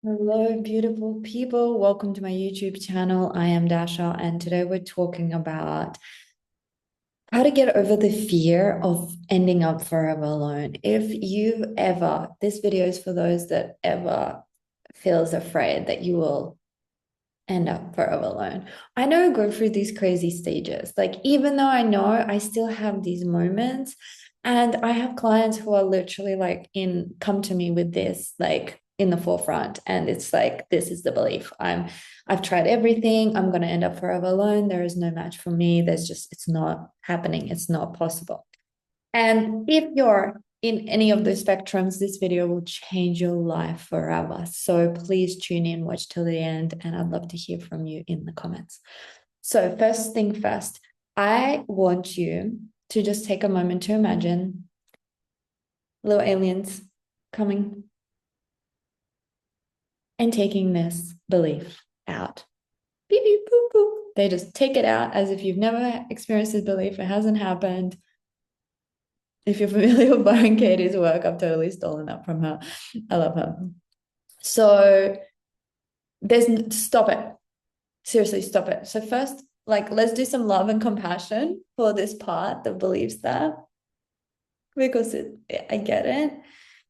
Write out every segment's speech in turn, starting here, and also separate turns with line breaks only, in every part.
Hello, beautiful people. Welcome to my YouTube channel. I am Dasha, and today we're talking about how to get over the fear of ending up forever alone. If you ever, this video is for those that ever feels afraid that you will end up forever alone. I know I go through these crazy stages. Like, even though I know I still have these moments, and I have clients who are literally like come to me with this, like in the forefront. And it's like, this is the belief. I've tried everything. I'm gonna end up forever alone. There is no match for me. It's not happening. It's not possible. And if you're in any of the spectrums, this video will change your life forever. So please tune in, watch till the end, and I'd love to hear from you in the comments. So, first thing first, I want you to just take a moment to imagine little aliens coming and taking this belief out. Beep, beep, boop, boop. They just take it out as if you've never experienced this belief. It hasn't happened. If you're familiar with Byron Katie's work, I've totally stolen that from her. I love her. So stop it. Seriously, stop it. So first, like, let's do some love and compassion for this part that believes that, because I get it.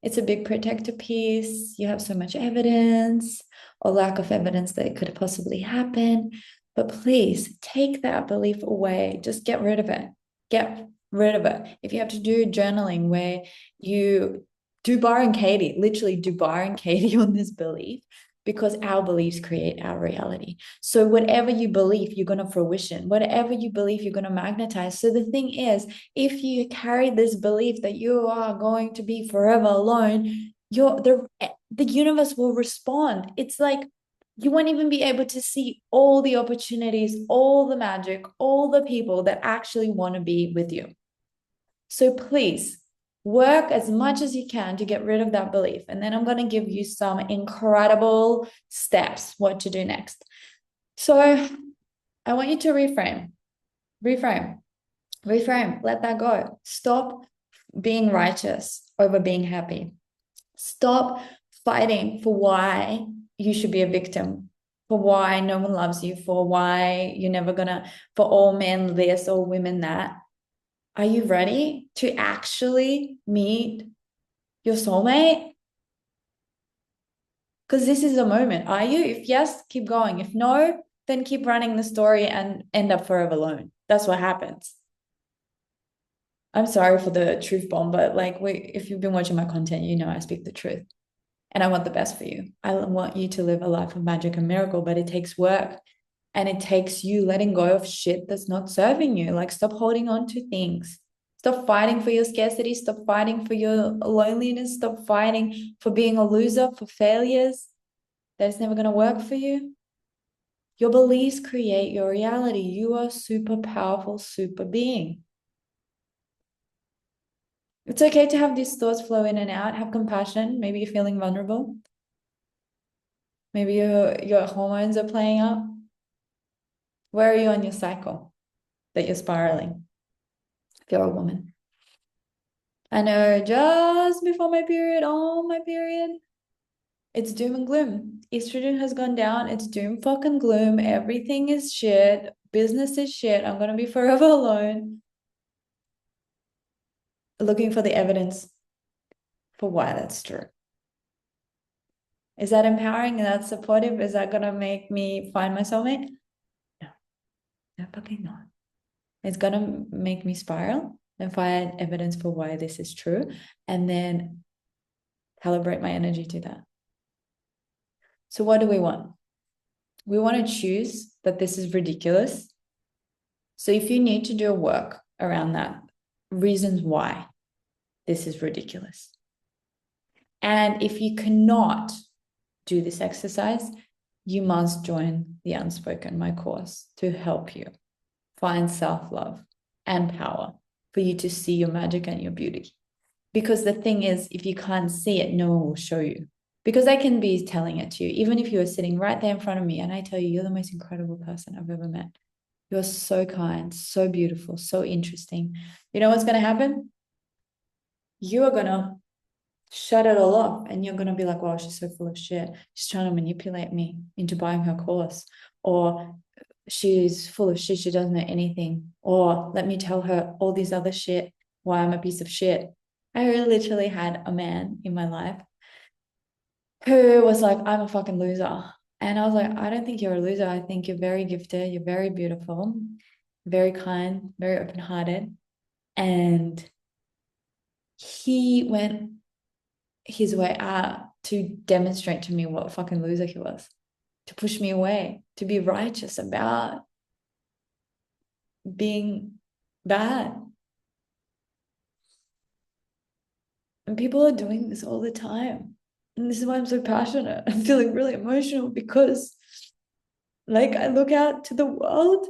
It's a big protector piece. You have so much evidence or lack of evidence that it could possibly happen. But please take that belief away. Just get rid of it. Get rid of it. If you have to do journaling where you do Byron Katie, literally do Byron Katie on this belief, because our beliefs create our reality. So whatever you believe, you're going to fruition. Whatever you believe, you're going to magnetize. So the thing is, if you carry this belief that you are going to be forever alone, the universe will respond. It's like you won't even be able to see all the opportunities, all the magic, all the people that actually want to be with you. So please work as much as you can to get rid of that belief. And then I'm going to give you some incredible steps what to do next. So I want you to reframe, let that go. Stop being righteous over being happy. Stop fighting for why you should be a victim, for why no one loves you, for why you're never gonna, for all men this, all women that. Are you ready to actually meet your soulmate? Because this is a moment. Are you? If yes, keep going. If no, then keep running the story and end up forever alone. That's what happens. I'm sorry for the truth bomb, but like, if you've been watching my content, you know I speak the truth. And I want the best for you. I want you to live a life of magic and miracle, but it takes work, and it takes you letting go of shit that's not serving you. Like, stop holding on to things. Stop fighting for your scarcity. Stop fighting for your loneliness. Stop fighting for being a loser, for failures that's never going to work for you. Your beliefs create your reality. You are super powerful, super being. It's okay to have these thoughts flow in and out. Have compassion. Maybe you're feeling vulnerable. Maybe your hormones are playing up. Where are you on your cycle that you're spiraling? If you're a woman. I know just before my period, on my period, it's doom and gloom. Estrogen has gone down. It's doom fucking gloom. Everything is shit. Business is shit. I'm going to be forever alone. Looking for the evidence for why that's true. Is that empowering? Is that supportive? Is that going to make me find my soulmate? No, no fucking not. It's going to make me spiral and find evidence for why this is true, and then calibrate my energy to that. So what do we want? We want to choose that this is ridiculous. So if you need to do a work around that, reasons why this is ridiculous. And if you cannot do this exercise, you must join the Unspoken, my course, to help you find self-love and power for you to see your magic and your beauty. Because the thing is, if you can't see it, no one will show you. Because I can be telling it to you, even if you were sitting right there in front of me and I tell you, you're the most incredible person I've ever met. You're so kind, so beautiful, so interesting. You know what's going to happen? You are going to shut it all off. And you're going to be like, well, she's so full of shit. She's trying to manipulate me into buying her course. Or she's full of shit. She doesn't know anything. Or let me tell her all these other shit why I'm a piece of shit. I literally had a man in my life who was like, I'm a fucking loser. And I was like, I don't think you're a loser. I think you're very gifted. You're very beautiful, very kind, very open hearted. And he went his way out to demonstrate to me what a fucking loser he was, to push me away, to be righteous about being bad. And people are doing this all the time. And this is why I'm so passionate. I'm feeling really emotional because, like, I look out to the world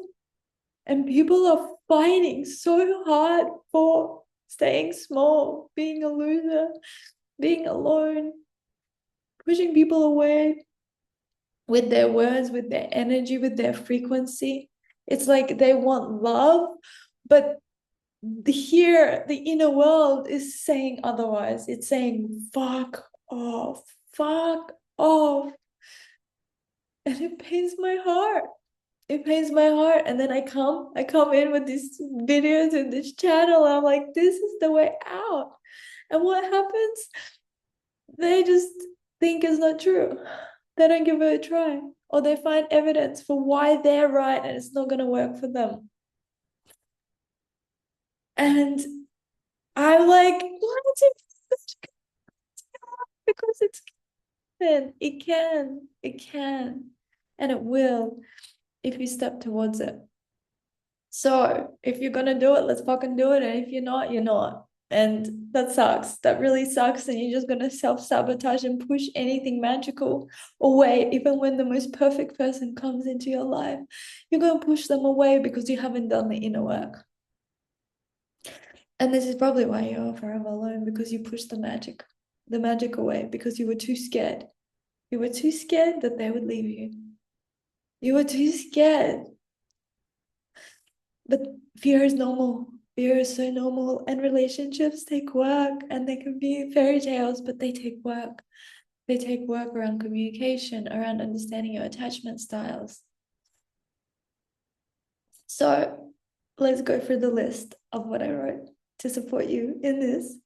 and people are fighting so hard for staying small, being a loser, being alone, pushing people away with their words, with their energy, with their frequency. It's like they want love, but here, the inner world is saying otherwise. It's saying, fuck off, fuck off. And it pains my heart. It pains my heart. And then I come in with these videos and this channel. And I'm like, this is the way out. And what happens? They just think it's not true. They don't give it a try. Or they find evidence for why they're right and it's not going to work for them. And I'm like, what is it? Because it can, and it will if you step towards it. So if you're gonna do it, let's fucking do it. And if you're not, you're not. And that sucks. That really sucks. And you're just gonna self-sabotage and push anything magical away. Even when the most perfect person comes into your life, you're gonna push them away because you haven't done the inner work. And this is probably why you're forever alone, because you pushed the magic away, because you were too scared. You were too scared that they would leave you. You were too scared. But fear is normal. Fear is so normal. And relationships take work, and they can be fairy tales, but they take work. They take work around communication, around understanding your attachment styles. So let's go through the list of what I wrote to support you in this.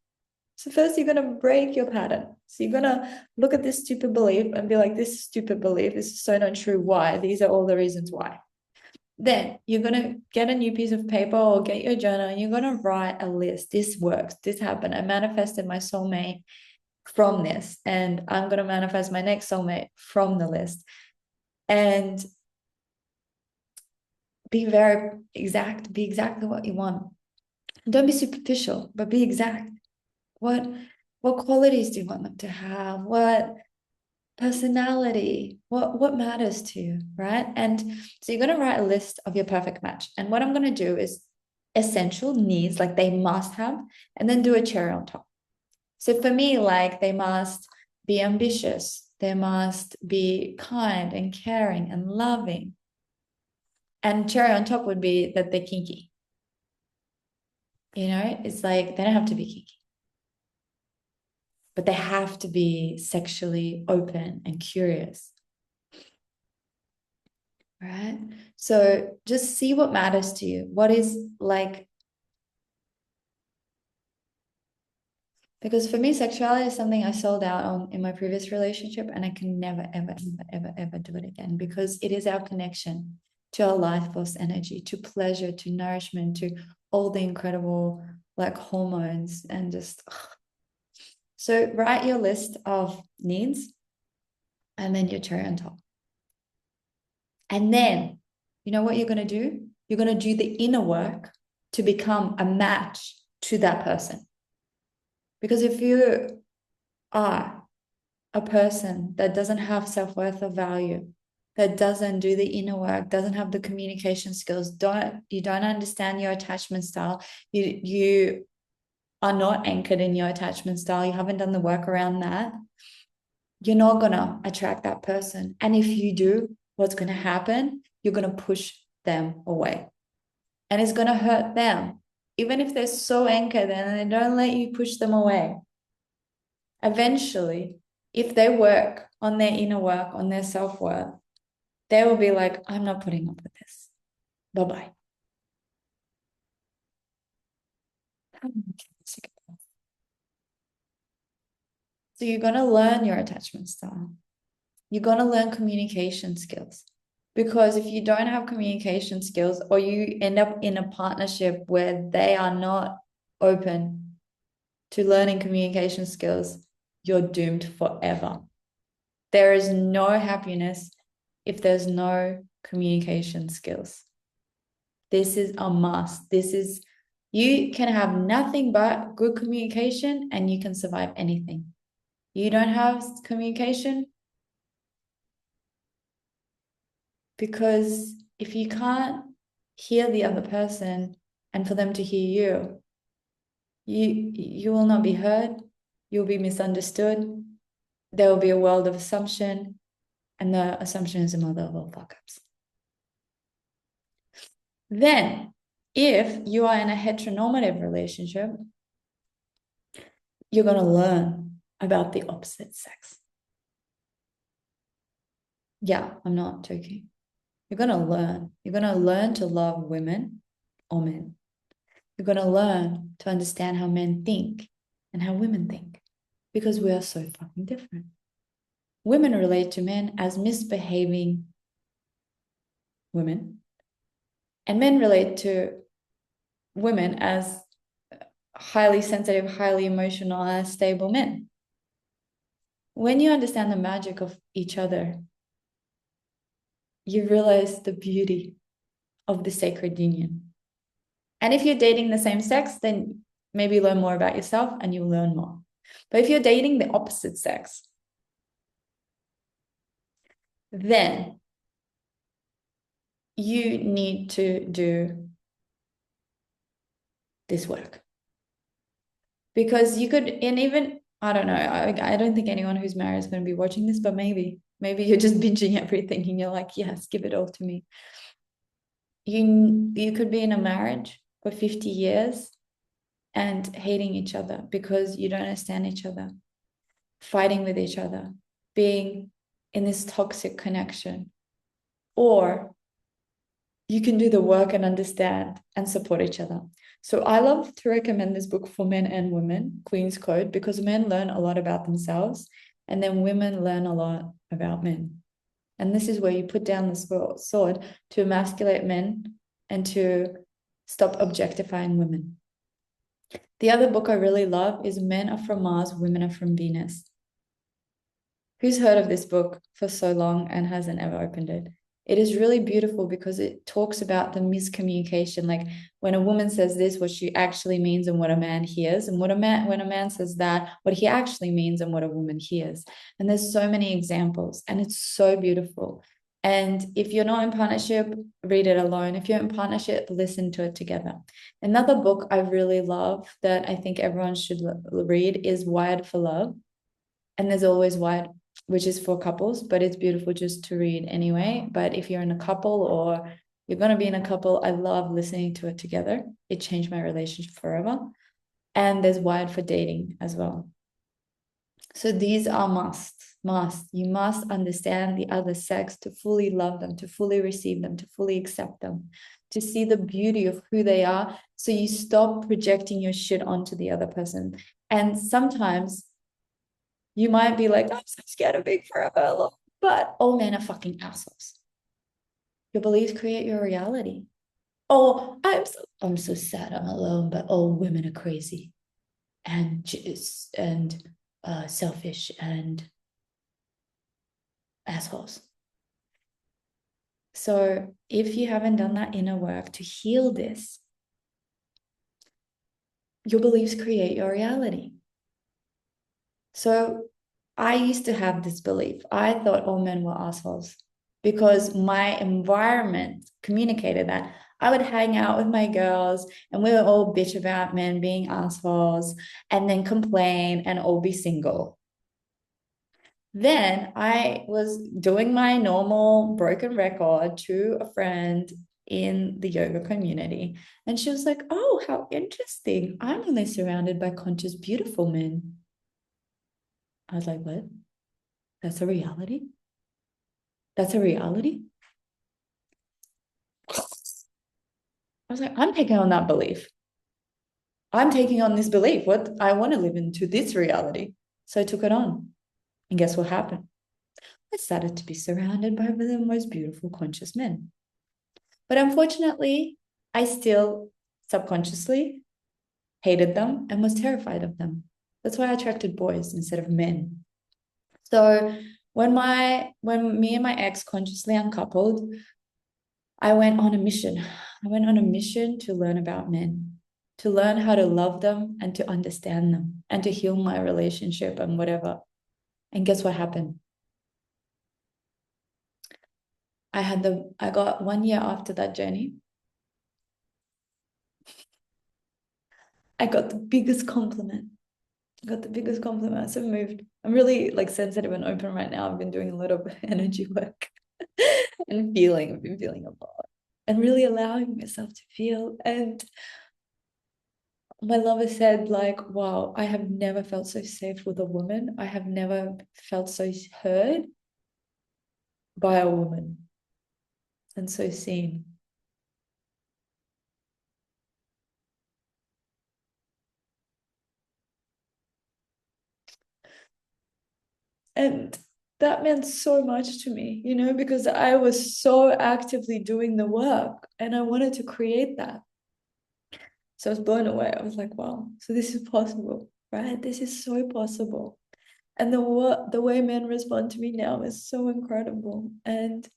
So first, you're going to break your pattern. So you're going to look at this stupid belief and be like, this stupid belief is so not true. Why? These are all the reasons why. Then you're going to get a new piece of paper or get your journal and you're going to write a list. This works. This happened. I manifested my soulmate from this. And I'm going to manifest my next soulmate from the list. And be very exact. Be exactly what you want. Don't be superficial, but be exact. What qualities do you want them to have? What personality? What matters to you, right? And so you're going to write a list of your perfect match. And what I'm going to do is essential needs, like they must have, and then do a cherry on top. So for me, like they must be ambitious. They must be kind and caring and loving. And cherry on top would be that they're kinky. You know, it's like they don't have to be kinky, but they have to be sexually open and curious. Right? So just see what matters to you. What is like, because for me, sexuality is something I sold out on in my previous relationship, and I can never, ever, ever, ever, ever do it again, because it is our connection to our life force energy, to pleasure, to nourishment, to all the incredible like hormones and just. So write your list of needs and then your cherry on top. And then, you know what you're going to do? You're going to do the inner work to become a match to that person. Because if you are a person that doesn't have self-worth or value, that doesn't do the inner work, doesn't have the communication skills, you don't understand your attachment style, you are not anchored in your attachment style, you haven't done the work around that, you're not going to attract that person. And if you do, what's going to happen? You're going to push them away. And it's going to hurt them. Even if they're so anchored and they don't let you push them away. Eventually, if they work on their inner work, on their self-worth, they will be like, I'm not putting up with this. Bye-bye. So you're going to learn your attachment style. You're going to learn communication skills. Because if you don't have communication skills, or you end up in a partnership where they are not open to learning communication skills, you're doomed forever. There is no happiness if there's no communication skills. This is a must. You can have nothing but good communication and you can survive anything. You don't have communication, because if you can't hear the other person and for them to hear you will not be heard, you'll be misunderstood, there will be a world of assumption, and the assumption is the mother of all fuck-ups. Then, if you are in a heteronormative relationship, you're going to learn about the opposite sex. Yeah, I'm not joking. You're going to learn. You're going to learn to love women or men. You're going to learn to understand how men think and how women think, because we are so fucking different. Women relate to men as misbehaving women, and men relate to women as highly sensitive, highly emotional, and stable men. When you understand the magic of each other, you realize the beauty of the sacred union. And if you're dating the same sex, then maybe learn more about yourself and you'll learn more. But if you're dating the opposite sex, then you need to do this work. Because you could, and even, I don't know, I don't think anyone who's married is going to be watching this, but maybe you're just binging everything and you're like, yes, give it all to me. You could be in a marriage for 50 years and hating each other because you don't understand each other, fighting with each other, being in this toxic connection. Or you can do the work and understand and support each other. So I love to recommend this book for men and women, Queen's Code, because men learn a lot about themselves and then women learn a lot about men. And this is where you put down the sword to emasculate men and to stop objectifying women. The other book I really love is Men Are From Mars, Women Are From Venus. Who's heard of this book for so long and hasn't ever opened it? It is really beautiful because it talks about the miscommunication, like when a woman says this, what she actually means and what a man hears, and when a man says that, what he actually means and what a woman hears. And there's so many examples and it's so beautiful. And if you're not in partnership, read it alone. If you're in partnership, listen to it together. Another book I really love that I think everyone should read is Wired for Love. And there's always Wired, which is for couples, but it's beautiful just to read anyway. But if you're in a couple or you're going to be in a couple, I love listening to it together. It changed my relationship forever. And there's Wired for Dating as well. So these are must. You must understand the other sex to fully love them, to fully receive them, to fully accept them, to see the beauty of who they are. So you stop projecting your shit onto the other person. And sometimes you might be like, I'm so scared of being forever alone, but all men are fucking assholes. Your beliefs create your reality. Oh, I'm so sad I'm alone, but all women are crazy and selfish and assholes. So if you haven't done that inner work to heal this, your beliefs create your reality. So I used to have this belief. I thought all men were assholes because my environment communicated that. I would hang out with my girls and we would all bitch about men being assholes and then complain and all be single. Then I was doing my normal broken record to a friend in the yoga community. And she was like, oh, how interesting. I'm only surrounded by conscious, beautiful men. I was like, what? That's a reality? That's a reality? I was like, I'm taking on that belief. I'm taking on this belief. What I want to live into this reality. So I took it on. And guess what happened? I started to be surrounded by the most beautiful conscious men. But unfortunately, I still subconsciously hated them and was terrified of them. That's why I attracted boys instead of men. So when me and my ex consciously uncoupled, I went on a mission. I went on a mission to learn about men, to learn how to love them and to understand them and to heal my relationship and whatever. And guess what happened? I got 1 year after that journey, I got the biggest compliment. I got the biggest compliment. I'm so moved. I'm really like sensitive and open right now. I've been doing a lot of energy work and feeling. I've been feeling a lot and really allowing myself to feel. And my lover said, like, wow, I have never felt so safe with a woman. I have never felt so heard by a woman and so seen. And that meant so much to me, because I was so actively doing the work and I wanted to create that. So I was blown away. I was like, wow, so this is possible, right? This is so possible. And the way men respond to me now is so incredible. And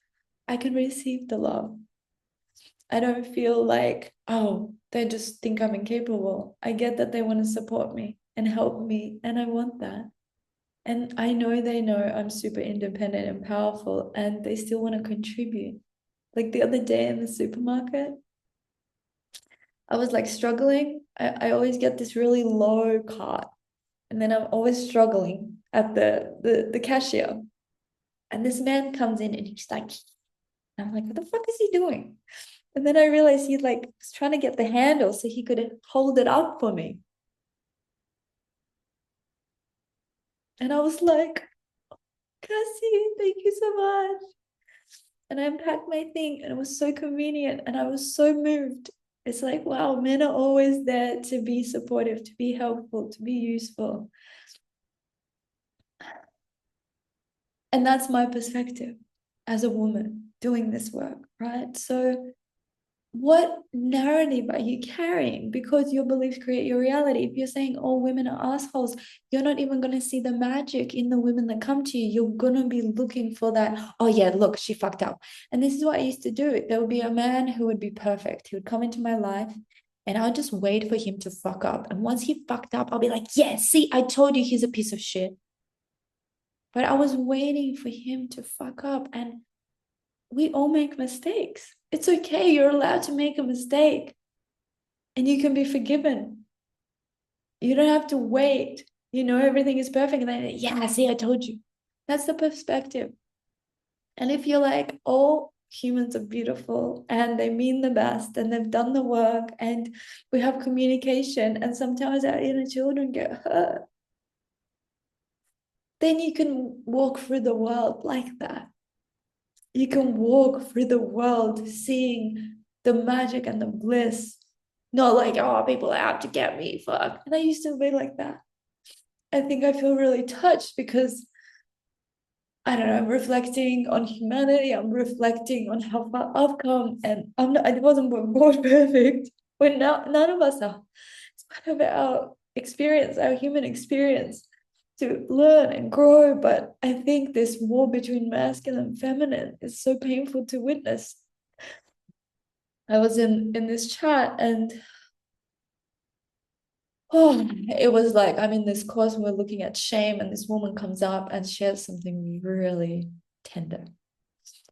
I can receive the love. I don't feel like, oh, they just think I'm incapable. I get that they want to support me and help me, and I want that. And I know they know I'm super independent and powerful, and they still want to contribute. Like the other day in the supermarket, I was like struggling. I always get this really low cart, and then I'm always struggling at the cashier. And this man comes in and he's like, I'm like, what the fuck is he doing? And then I realized he like was trying to get the handle so he could hold it up for me. And I was like, Cassie, thank you so much. And I unpacked my thing and it was so convenient and I was so moved. It's like, wow, men are always there to be supportive, to be helpful, to be useful. And that's my perspective as a woman doing this work, right? So what narrative are you carrying? Because your beliefs create your reality. If you're saying all women are assholes, you're not even going to see the magic in the women that come to you. You're going to be looking for that. Oh, yeah, look, she fucked up. And this is what I used to do. There would be a man who would be perfect. He would come into my life and I'll just wait for him to fuck up. And once he fucked up, I'll be like, yeah, see, I told you he's a piece of shit. But I was waiting for him to fuck up. And we all make mistakes. It's okay. You're allowed to make a mistake and you can be forgiven. You don't have to wait. Everything is perfect. And then, yeah, see, I told you. That's the perspective. And if you're like, all humans are beautiful and they mean the best and they've done the work and we have communication and sometimes our inner children get hurt, then you can walk through the world like that. You can walk through the world seeing the magic and the bliss. Not like, oh, people are out to get me, fuck. And I used to be like that. I think I feel really touched because I don't know, I'm reflecting on humanity, I'm reflecting on how far I've come, and I wasn't born perfect. When none of us are. It's part of our experience, our human experience to learn and grow. But I think this war between masculine and feminine is so painful to witness. I was in this chat and it was like I'm in this course and we're looking at shame, and this woman comes up and shares something really tender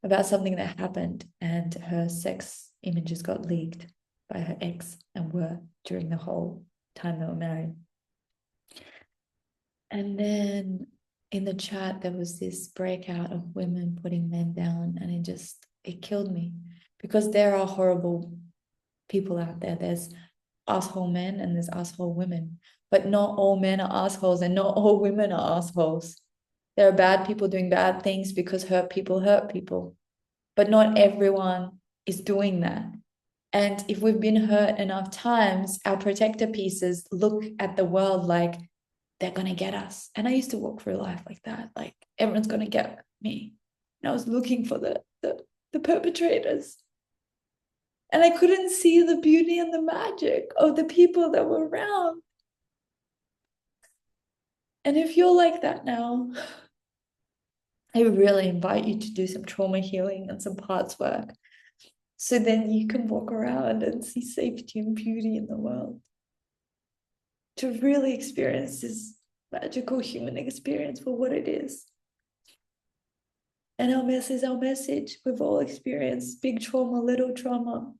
about something that happened, and her sex images got leaked by her ex and were during the whole time they were married. And then in the chat, there was this breakout of women putting men down, and it killed me because there are horrible people out there. There's asshole men and there's asshole women. But not all men are assholes and not all women are assholes. There are bad people doing bad things because hurt people. But not everyone is doing that. And if we've been hurt enough times, our protector pieces look at the world like they're going to get us. And I used to walk through life like that, like everyone's going to get me. And I was looking for the perpetrators. And I couldn't see the beauty and the magic of the people that were around. And if you're like that now, I really invite you to do some trauma healing and some parts work. So then you can walk around and see safety and beauty in the world. To really experience this magical human experience for what it is. And our message is our message. We've all experienced big trauma, little trauma,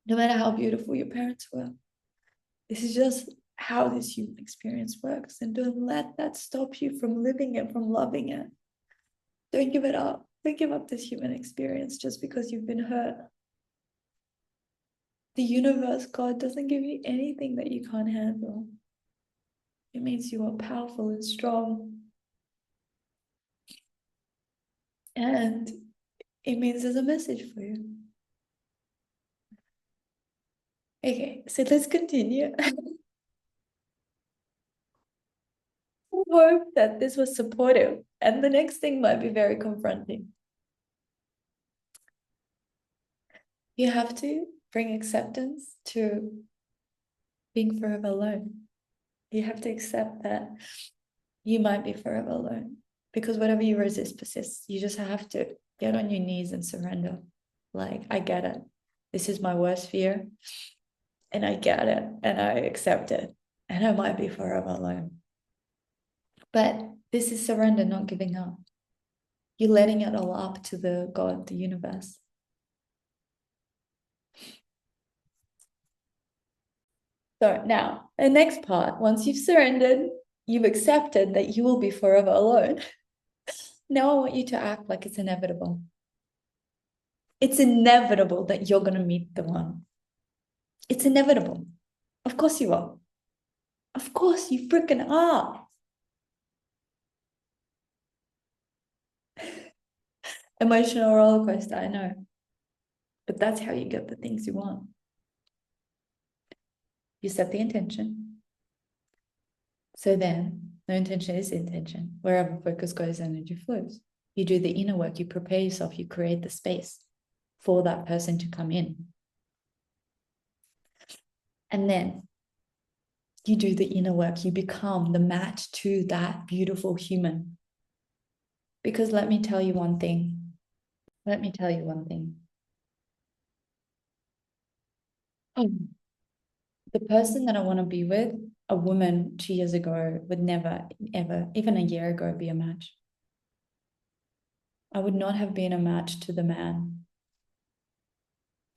no matter how beautiful your parents were. This is just how this human experience works. And don't let that stop you from living it, from loving it. Don't give it up. Don't give up this human experience just because you've been hurt. The universe, God, doesn't give you anything that you can't handle. It means you are powerful and strong. And it means there's a message for you. Okay, so let's continue. I hope that this was supportive. And the next thing might be very confronting. You have to bring acceptance to being forever alone. You have to accept that you might be forever alone, because whatever you resist persists. You just have to get on your knees and surrender. Like, I get it. This is my worst fear. And I get it. And I accept it. And I might be forever alone. But this is surrender, not giving up. You're letting it all up to the God, the universe. So now, the next part, once you've surrendered, you've accepted that you will be forever alone. Now I want you to act like it's inevitable. It's inevitable that you're going to meet the one. It's inevitable. Of course you are. Of course you freaking are. Emotional roller coaster, I know. But that's how you get the things you want. You set the intention. So then, no intention is intention. Wherever focus goes, energy flows. You do the inner work, you prepare yourself, you create the space for that person to come in. And then you do the inner work, you become the match to that beautiful human. Because let me tell you one thing. Let me tell you one thing. The person that I want to be with, a woman 2 years ago, would never, ever, even a year ago, be a match. I would not have been a match to the man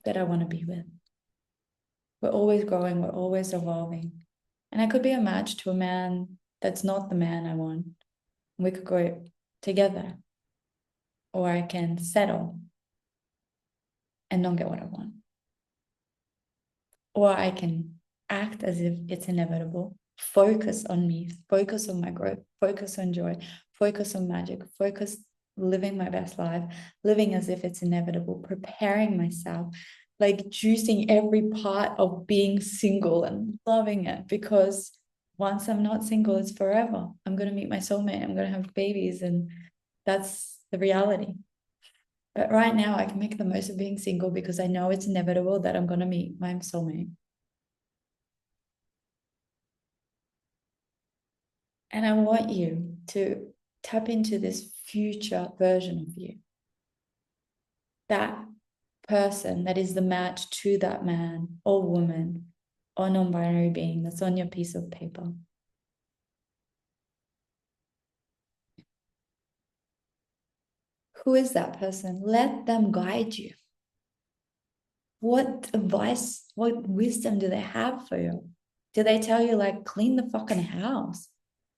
that I want to be with. We're always growing, we're always evolving. And I could be a match to a man that's not the man I want. We could go together. Or I can settle and not get what I want. Or I can act as if it's inevitable, focus on me, focus on my growth, focus on joy, focus on magic, focus living my best life, living as if it's inevitable, preparing myself, like juicing every part of being single and loving it, because once I'm not single, it's forever. I'm going to meet my soulmate, I'm going to have babies, and that's the reality. But right now I can make the most of being single because I know it's inevitable that I'm going to meet my soulmate. And I want you to tap into this future version of you. That person that is the match to that man or woman or non-binary being that's on your piece of paper. Who is that person? Let them guide you. What advice, what wisdom do they have for you? Do they tell you, like, clean the fucking house,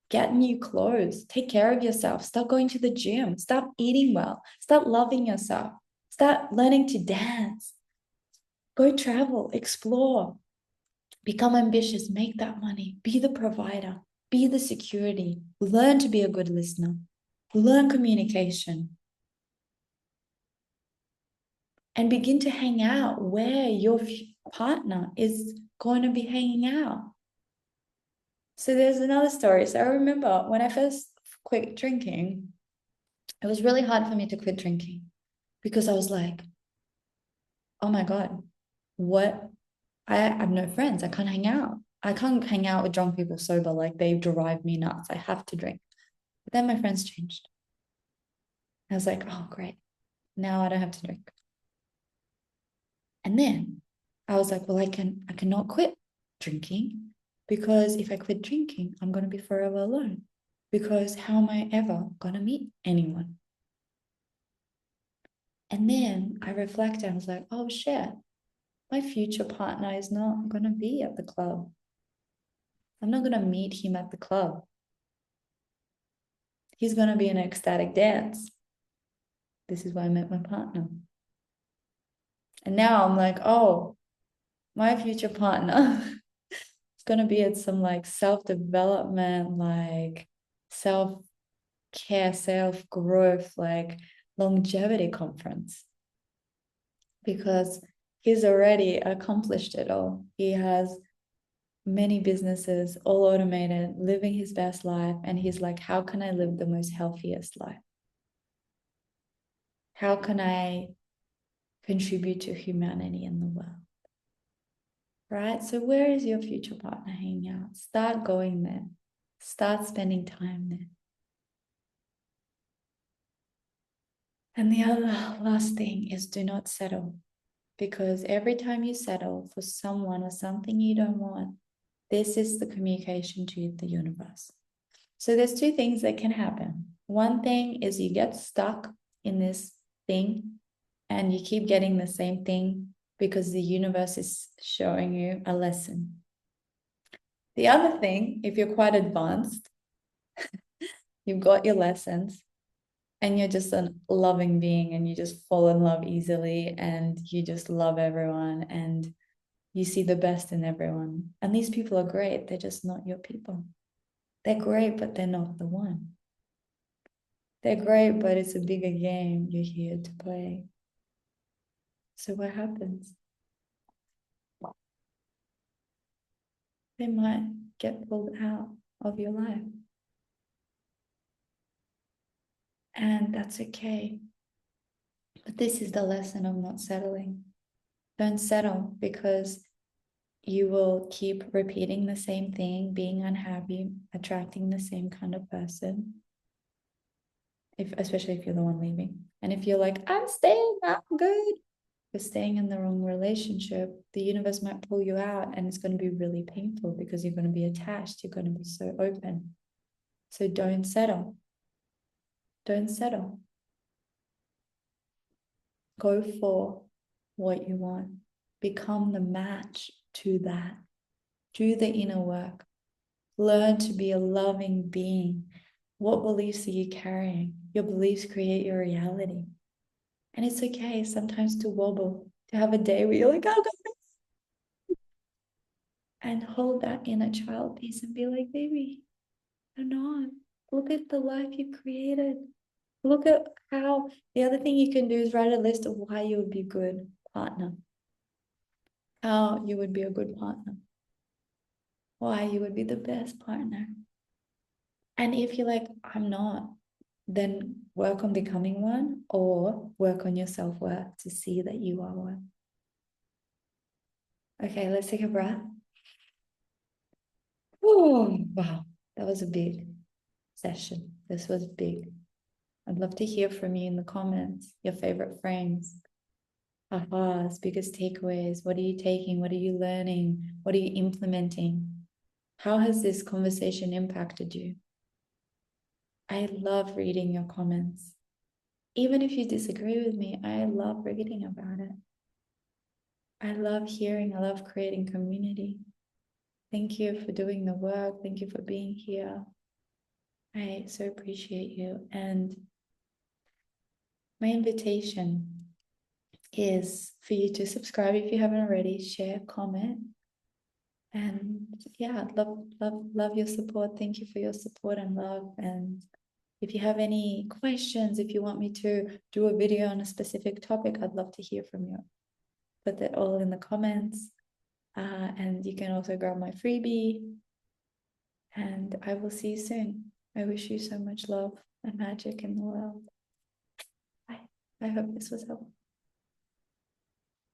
get new clothes, take care of yourself, start going to the gym, start eating well, start loving yourself, start learning to dance, go travel, explore, Become ambitious, make that money, be the provider, be the security, learn to be a good listener, learn communication, and begin to hang out where your partner is going to be hanging out. So there's another story. So I remember when I first quit drinking, it was really hard for me to quit drinking because I was like, oh my God, what? I have no friends. I can't hang out. I can't hang out with drunk people sober. Like they drive me nuts. I have to drink. But then my friends changed. I was like, oh, great. Now I don't have to drink. And then I was like, well, I cannot quit drinking because if I quit drinking, I'm going to be forever alone. Because how am I ever going to meet anyone? And then I reflected. I was like, oh, shit. My future partner is not going to be at the club. I'm not going to meet him at the club. He's going to be in an ecstatic dance. This is why I met my partner. And now I'm like, oh, my future partner is going to be at some like self-development, like self-care, self-growth, like longevity conference. Because he's already accomplished it all. He has many businesses, all automated, living his best life. And he's like, how can I live the most healthiest life? How can I contribute to humanity in the world? Right? So where is your future partner hanging out? Start going there. Start spending time there. And the other last thing is do not settle. Because every time you settle for someone or something you don't want, this is the communication to the universe. So there's two things that can happen. One thing is you get stuck in this thing and you keep getting the same thing because the universe is showing you a lesson. The other thing, if you're quite advanced, you've got your lessons and you're just a loving being and you just fall in love easily and you just love everyone and you see the best in everyone. And these people are great. They're just not your people. They're great, but they're not the one. They're great, but it's a bigger game you're here to play. So what happens? They might get pulled out of your life. And that's okay. But this is the lesson of not settling. Don't settle because you will keep repeating the same thing, being unhappy, attracting the same kind of person. Especially if you're the one leaving. And if you're like, I'm staying, I'm good. You're staying in the wrong relationship. The universe might pull you out and it's going to be really painful because you're going to be attached. You're going to be so open. So don't settle. Don't settle. Go for what you want. Become the match to that. Do the inner work. Learn to be a loving being. What beliefs are you carrying? Your beliefs create your reality. And it's okay sometimes to wobble, to have a day where you're like, oh, God. And hold that inner child piece and be like, baby, you're not. Look at the life you've created. Look at how, the other thing you can do is write a list of why you would be a good partner. How you would be a good partner. Why you would be the best partner. And if you're like, I'm not, then work on becoming one or work on your self-worth to see that you are one. Okay, let's take a breath. Oh, wow. That was a big session. This was big. I'd love to hear from you in the comments, your favorite frames, ahas, biggest takeaways. What are you taking? What are you learning? What are you implementing? How has this conversation impacted you? I love reading your comments. Even if you disagree with me, I love reading about it. I love hearing, I love creating community. Thank you for doing the work. Thank you for being here. I so appreciate you. And my invitation is for you to subscribe if you haven't already, share, comment, And yeah, love your support. Thank you for your support and love. And if you have any questions, if you want me to do a video on a specific topic, I'd love to hear from you. Put that all in the comments. And you can also grab my freebie. And I will see you soon. I wish you so much love and magic in the world. Bye. I hope this was helpful.